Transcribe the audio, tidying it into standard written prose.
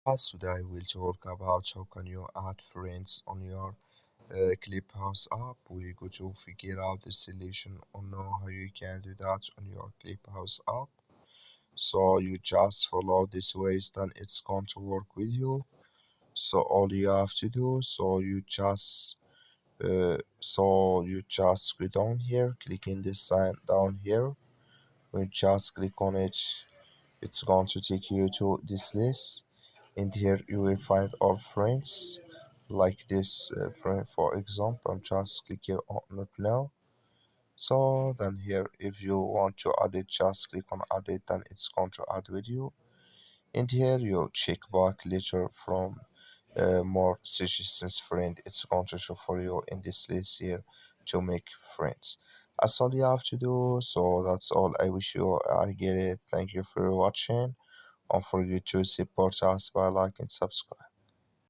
Today we'll talk about how can you add friends on your Clubhouse app. We're going to figure out the solution on how you can do that on your Clubhouse app. So you just follow these ways, then it's going to work with you. So all you have to do, so you just go down here, click in this sign down here. When you just click on it, it's going to take you to this list. And here you will find all friends like this friend, for example. I'm just click here on it now. So then here, if you want to add it, just click on add it, then it's going to add with you. And here you check back later from more suggestions friend. It's going to show for you in this list here to make friends. That's all you have to do. So that's all. I wish you I get it. Thank you for watching. Don't forget to support us by like and subscribe.